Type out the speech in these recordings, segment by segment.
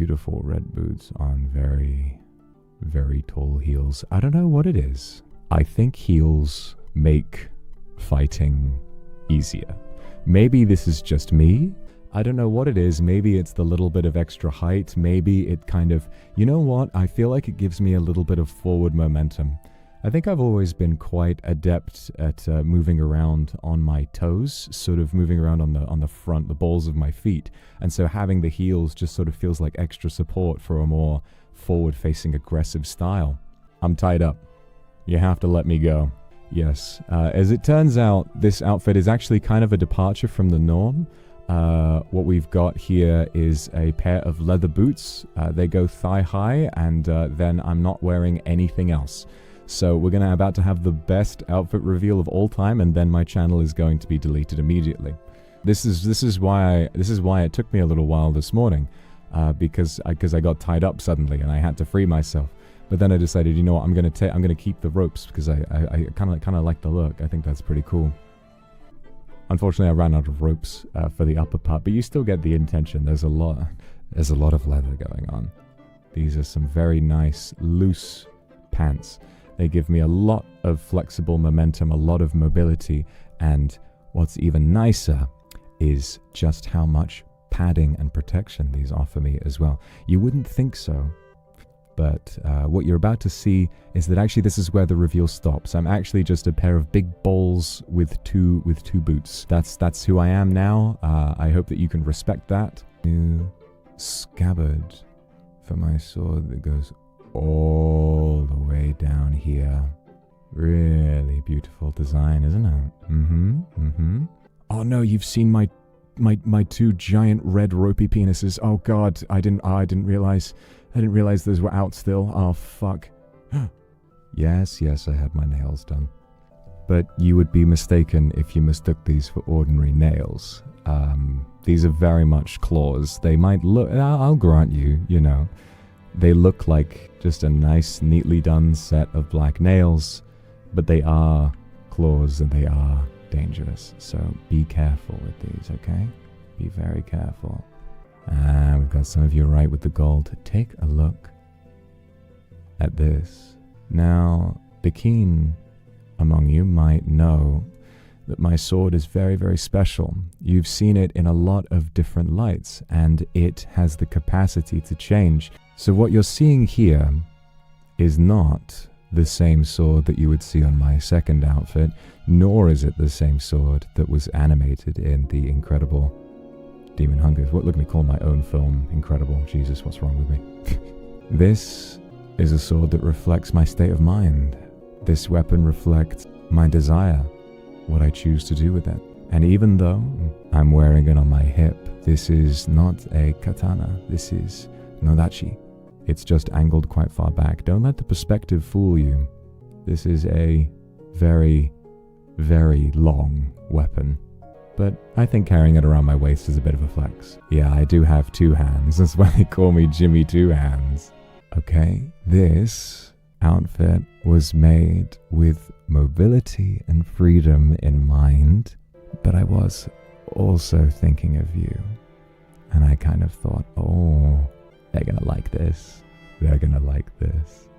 beautiful red boots on very, very tall heels. I don't know what it is. I think heels make fighting easier. Maybe this is just me. I don't know what it is. Maybe it's the little bit of extra height. Maybe it kind of, you know what? I feel like it gives me a little bit of forward momentum. I think I've always been quite adept at moving around on my toes, sort of moving around on the front, the balls of my feet. And so having the heels just sort of feels like extra support for a more forward-facing, aggressive style. I'm tied up. You have to let me go. Yes. As it turns out, this outfit is actually kind of a departure from the norm. What we've got here is a pair of leather boots. They go thigh high, and then I'm not wearing anything else. So we're about to have the best outfit reveal of all time, and then my channel is going to be deleted immediately. This is why it took me a little while this morning, because I got tied up suddenly and I had to free myself. But then I decided, you know what, I'm gonna keep the ropes because I kind of like the look. I think that's pretty cool. Unfortunately, I ran out of ropes for the upper part, but you still get the intention. There's a lot of leather going on. These are some very nice loose pants. They give me a lot of flexible momentum, a lot of mobility, and what's even nicer is just how much padding and protection these offer me as well. You wouldn't think so, but what you're about to see is that actually this is where the reveal stops. I'm actually just a pair of big balls with two boots. That's who I am now. I hope that you can respect that. New scabbard for my sword that goes all the way down here. Really beautiful design, isn't it? Oh no, you've seen my two giant red ropey penises. Oh god, I didn't realize those were out still. Oh fuck. Yes, I had my nails done. But you would be mistaken if you mistook these for ordinary nails. These are very much claws. They might look, I'll grant you, you know, they look like just a nice, neatly done set of black nails, but they are claws and they are dangerous. So be careful with these, okay? Be very careful. We've got some of you right with the gold. Take a look at this. Now, the keen among you might know that my sword is very, very special. You've seen it in a lot of different lights, and it has the capacity to change. So what you're seeing here is not the same sword that you would see on my second outfit, nor is it the same sword that was animated in the incredible Demon Hunger. Look at me call my own film incredible. Jesus, what's wrong with me? This is a sword that reflects my state of mind. This weapon reflects my desire, what I choose to do with it. And even though I'm wearing it on my hip, this is not a katana. This is nodachi. It's just angled quite far back. Don't let the perspective fool you. This is a very, very long weapon. But I think carrying it around my waist is a bit of a flex. Yeah, I do have two hands. That's why they call me Jimmy Two Hands. Okay, this outfit was made with mobility and freedom in mind, but I was also thinking of you. And I kind of thought, oh, they're gonna like this. They're gonna like this.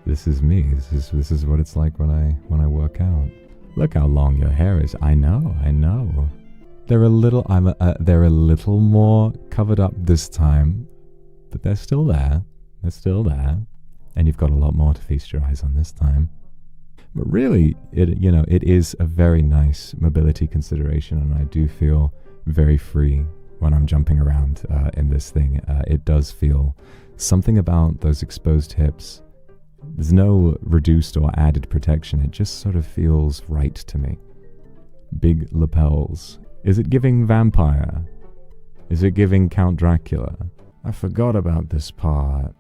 This is me. This is what it's like when I work out. Look how long your hair is. I know. They're a little more covered up this time, but they're still there. They're still there, and you've got a lot more to feast your eyes on this time. But really, it is a very nice mobility consideration, and I do feel very free when I'm jumping around in this thing. It does feel something about those exposed hips. There's no reduced or added protection. It just sort of feels right to me. Big lapels. Is it giving vampire? Is it giving Count Dracula? I forgot about this part.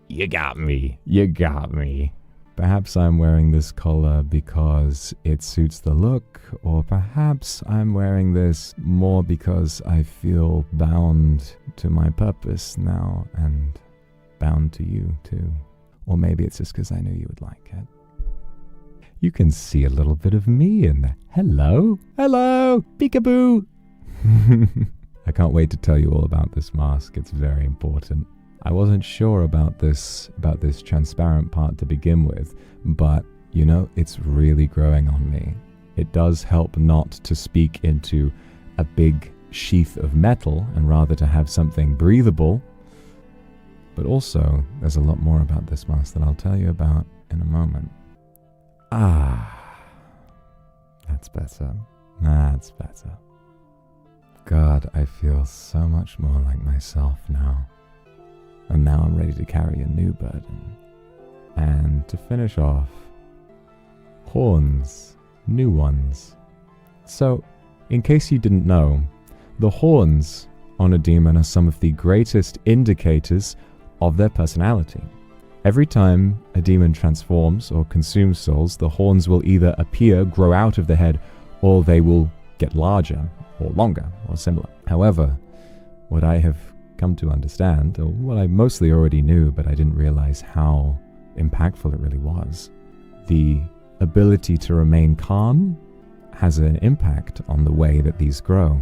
You got me. You got me. Perhaps I'm wearing this collar because it suits the look, or perhaps I'm wearing this more because I feel bound to my purpose now and bound to you too. Or maybe it's just because I knew you would like it. You can see a little bit of me in there. Hello? Hello? Peekaboo! I can't wait to tell you all about this mask. It's very important. I wasn't sure about this transparent part to begin with, but you know, it's really growing on me. It does help not to speak into a big sheath of metal and rather to have something breathable. But also, there's a lot more about this mask that I'll tell you about in a moment. That's better. That's better. God, I feel so much more like myself now. And now I'm ready to carry a new burden. And to finish off, horns, new ones. So, in case you didn't know, the horns on a demon are some of the greatest indicators of their personality. Every time a demon transforms or consumes souls, the horns will either appear, grow out of the head, or they will get larger, or longer, or similar. However, what I have come to understand, or what I mostly already knew, but I didn't realize how impactful it really was, the ability to remain calm has an impact on the way that these grow.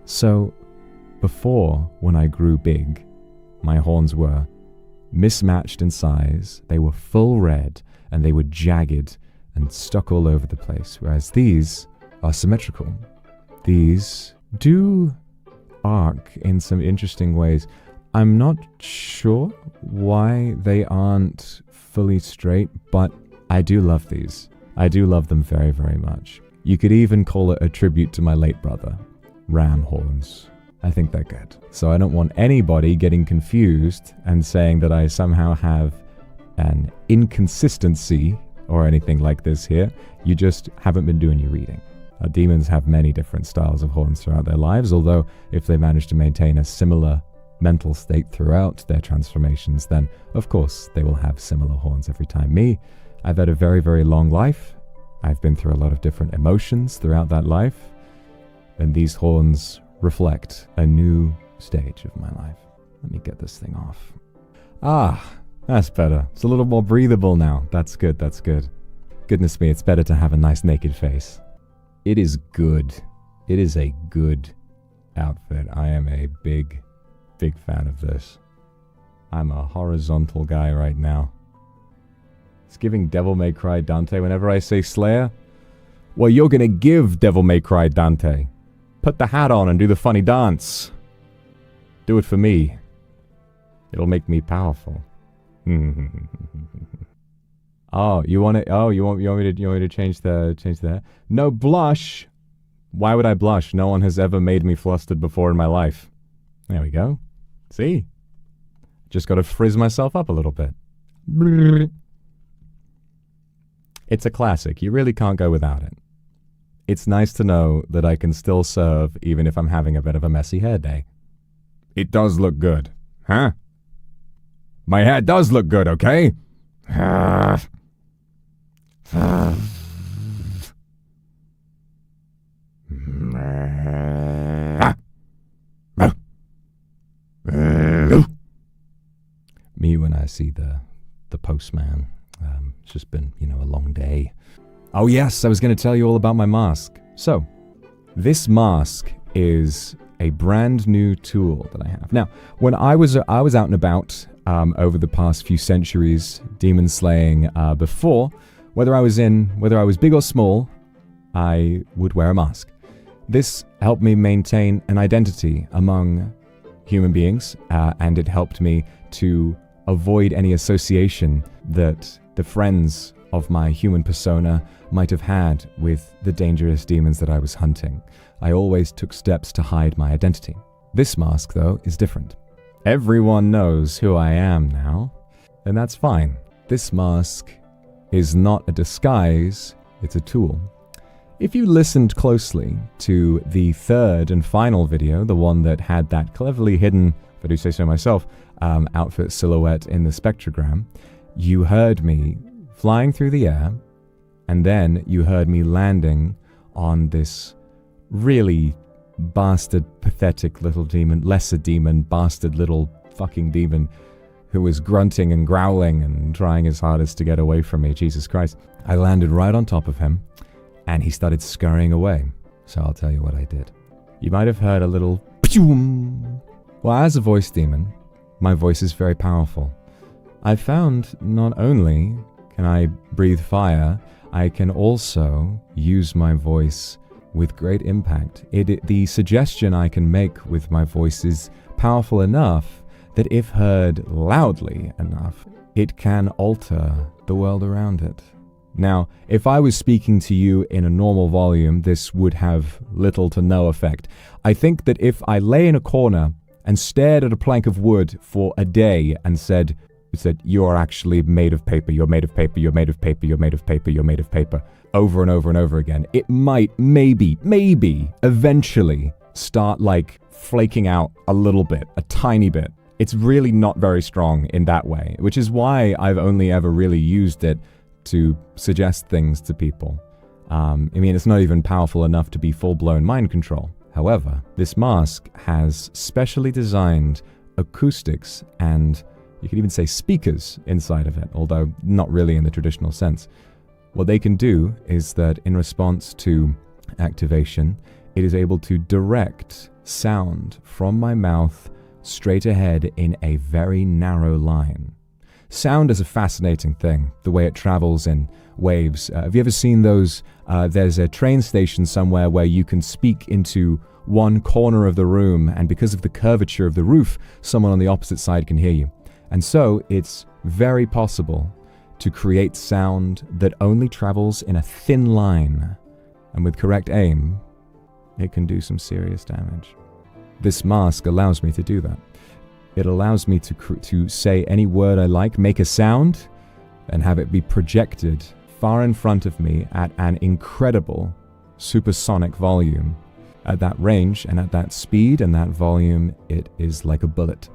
So, before, when I grew big, my horns were mismatched in size, they were full red, and they were jagged and stuck all over the place, whereas these are symmetrical. These do arc in some interesting ways. I'm not sure why they aren't fully straight, but I do love these. I do love them very, very much. You could even call it a tribute to my late brother. Ram horns. I think they're good. So I don't want anybody getting confused and saying that I somehow have an inconsistency or anything like this here. You just haven't been doing your reading. Demons have many different styles of horns throughout their lives, although if they manage to maintain a similar mental state throughout their transformations, then of course they will have similar horns every time. Me, I've had a very, very long life. I've been through a lot of different emotions throughout that life, and these horns reflect a new stage of my life. Let me get this thing off. That's better. It's a little more breathable now. That's good, that's good. Goodness me, it's better to have a nice naked face. It is good. It is a good outfit. I am a big, big fan of this. I'm a horizontal guy right now. It's giving Devil May Cry Dante whenever I say Slayer. Well, you're gonna give Devil May Cry Dante. Put the hat on and do the funny dance. Do it for me. It'll make me powerful. Oh, you want it? Oh, you want me to change the? No, blush. Why would I blush? No one has ever made me flustered before in my life. There we go. See? Just got to frizz myself up a little bit. It's a classic. You really can't go without it. It's nice to know that I can still serve even if I'm having a bit of a messy hair day. It does look good. Huh? My hair does look good, okay? Me when I see the postman. It's just been, a long day. Oh yes, I was going to tell you all about my mask. So, this mask is a brand new tool that I have. Now, when I was out and about over the past few centuries, demon slaying before, whether I was big or small, I would wear a mask. This helped me maintain an identity among human beings, and it helped me to avoid any association that the friends of my human persona might have had with the dangerous demons that I was hunting. I always took steps to hide my identity. This mask, though, is different. Everyone knows who I am now, and that's fine. This mask is not a disguise, it's a tool. If you listened closely to the third and final video, the one that had that cleverly hidden, if I do say so myself, outfit silhouette in the spectrogram, you heard me flying through the air, and then you heard me landing on this really bastard, pathetic little demon, lesser demon, bastard little fucking demon who was grunting and growling and trying his hardest to get away from me. Jesus Christ. I landed right on top of him, and he started scurrying away. So I'll tell you what I did. you might have heard a little pshum. Well, as a voice demon, my voice is very powerful. I've found not only can I breathe fire, I can also use my voice with great impact. The suggestion I can make with my voice is powerful enough that if heard loudly enough, it can alter the world around it. Now, if I was speaking to you in a normal volume, this would have little to no effect. I think that if I lay in a corner and stared at a plank of wood for a day and said, you are actually made of paper, you're made of paper, you're made of paper, you're made of paper, you're made of paper, over and over and over again, it might, maybe, eventually start like flaking out a little bit, a tiny bit. It's really not very strong in that way, which is why I've only ever really used it to suggest things to people. I mean, it's not even powerful enough to be full-blown mind control. However, this mask has specially designed acoustics and you could even say speakers inside of it, although not really in the traditional sense. What they can do is that in response to activation, it is able to direct sound from my mouth straight ahead in a very narrow line. Sound is a fascinating thing, the way it travels in waves. Have you ever seen those? There's a train station somewhere where you can speak into one corner of the room, and because of the curvature of the roof, someone on the opposite side can hear you. And so it's very possible to create sound that only travels in a thin line, and with correct aim, it can do some serious damage. This mask allows me to do that. It allows me to say any word I like, make a sound, and have it be projected far in front of me at an incredible supersonic volume. At that range and at that speed and that volume, it is like a bullet.